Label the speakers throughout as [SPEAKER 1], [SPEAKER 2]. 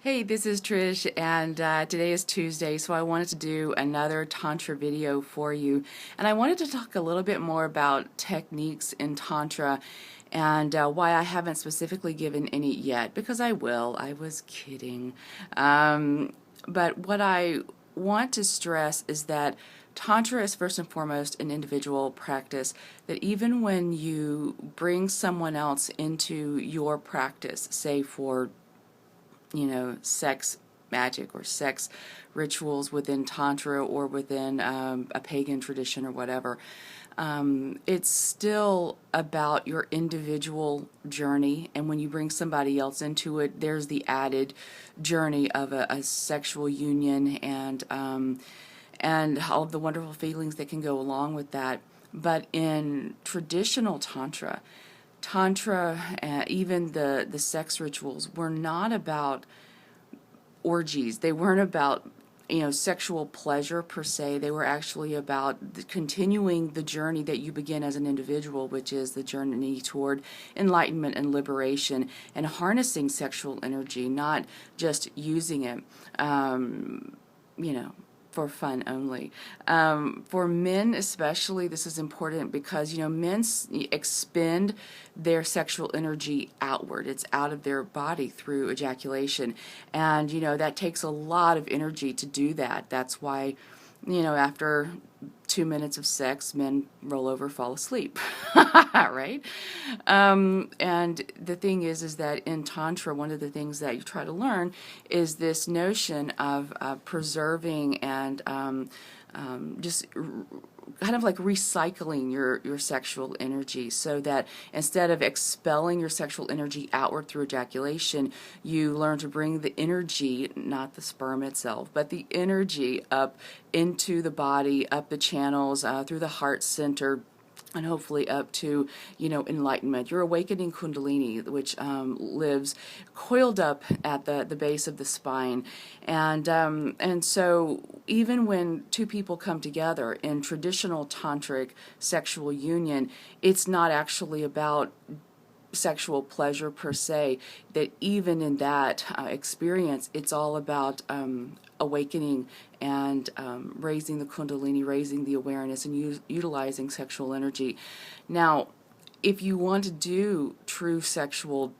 [SPEAKER 1] Hey, this is Trish, and today is Tuesday, so I wanted to do another Tantra video for you. And I wanted to talk a little bit more about techniques in Tantra and why I haven't specifically given any yet, because I will. I was kidding. But what I want to stress is that Tantra is first and foremost an individual practice, that even when you bring someone else into your practice, say for sex magic or sex rituals within Tantra or within a pagan tradition or whatever. It's still about your individual journey, and when you bring somebody else into it, there's the added journey of a sexual union and all of the wonderful feelings that can go along with that. But in traditional Tantra, even the sex rituals were not about orgies. They weren't about sexual pleasure per se. They were actually about continuing the journey that you begin as an individual, which is the journey toward enlightenment and liberation, and harnessing sexual energy, not just using it. For fun only. For men especially, this is important because, men expend their sexual energy outward. It's out of their body through ejaculation. And, that takes a lot of energy to do that. That's why, after 2 minutes of sex, men roll over, fall asleep, right? And the thing is that in Tantra, one of the things that you try to learn is this notion of preserving and just kind of like recycling your sexual energy, so that instead of expelling your sexual energy outward through ejaculation, you learn to bring the energy, not the sperm itself, but the energy up into the body, up the channels, through the heart center, and hopefully up to, enlightenment. Your awakening kundalini, which lives coiled up at the base of the spine. And so even when two people come together in traditional tantric sexual union, it's not actually about sexual pleasure per se. That even in that experience, it's all about awakening and raising the kundalini, raising the awareness, and utilizing sexual energy. Now, if you want to do true sexual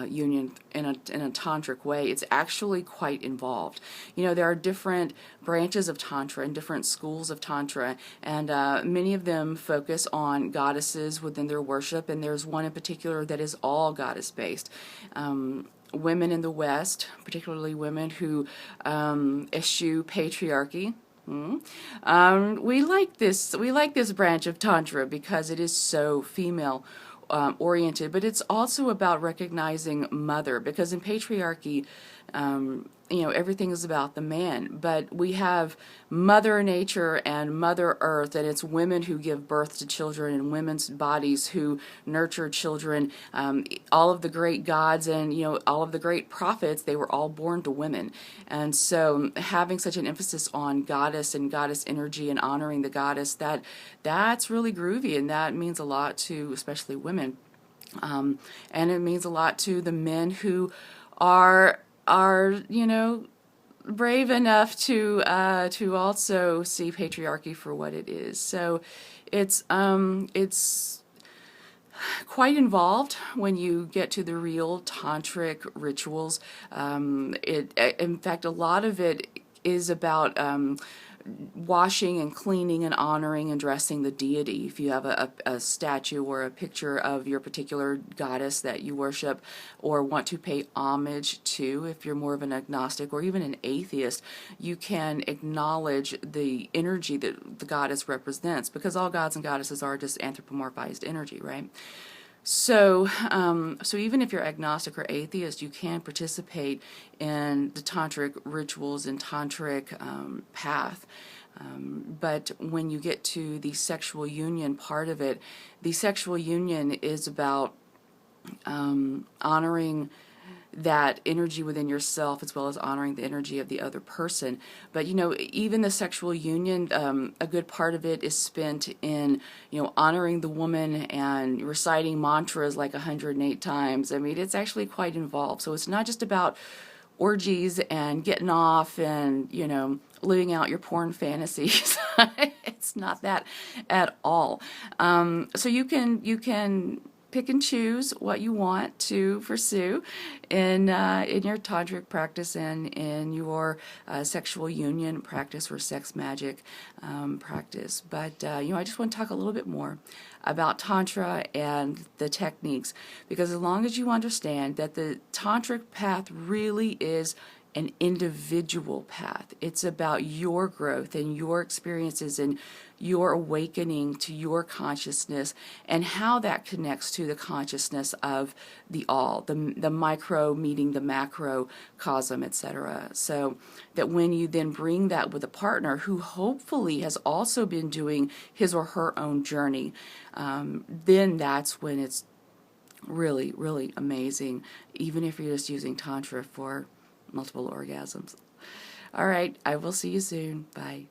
[SPEAKER 1] union in a tantric way, it's actually quite involved. There are different branches of Tantra and different schools of Tantra, and many of them focus on goddesses within their worship, and there's one in particular that is all goddess-based. Women in the West, particularly women who eschew patriarchy, we like this branch of Tantra because it is so female oriented, but it's also about recognizing mother, because in patriarchy, everything is about the man, but we have Mother Nature and Mother Earth, and it's women who give birth to children and women's bodies who nurture children. All of the great gods and, all of the great prophets, they were all born to women. And so having such an emphasis on goddess and goddess energy and honoring the goddess, that's really groovy, and that means a lot to especially women. And it means a lot to the men who are brave enough to also see patriarchy for what it is. So it's quite involved when you get to the real tantric rituals. In fact, a lot of it is about washing and cleaning and honoring and dressing the deity. If you have a statue or a picture of your particular goddess that you worship or want to pay homage to, if you're more of an agnostic or even an atheist, you can acknowledge the energy that the goddess represents, because all gods and goddesses are just anthropomorphized energy, right? So even if you're agnostic or atheist, you can participate in the tantric rituals and tantric path. But when you get to the sexual union part of it, the sexual union is about honoring that energy within yourself, as well as honoring the energy of the other person. But even the sexual union, a good part of it is spent in honoring the woman and reciting mantras like 108 times. I mean, it's actually quite involved. So it's not just about orgies and getting off and, you know, living out your porn fantasies. It's not that at all. So you can pick and choose what you want to pursue in your tantric practice and in your sexual union practice or sex magic practice. But you know, I just want to talk a little bit more about tantra and the techniques, because as long as you understand that the tantric path really is an individual path. It's about your growth and your experiences and your awakening to your consciousness and how that connects to the consciousness of the all, the micro meeting the macrocosm, etc. So that when you then bring that with a partner who hopefully has also been doing his or her own journey, then that's when it's really, really amazing, even if you're just using Tantra for multiple orgasms. All right, I will see you soon. Bye.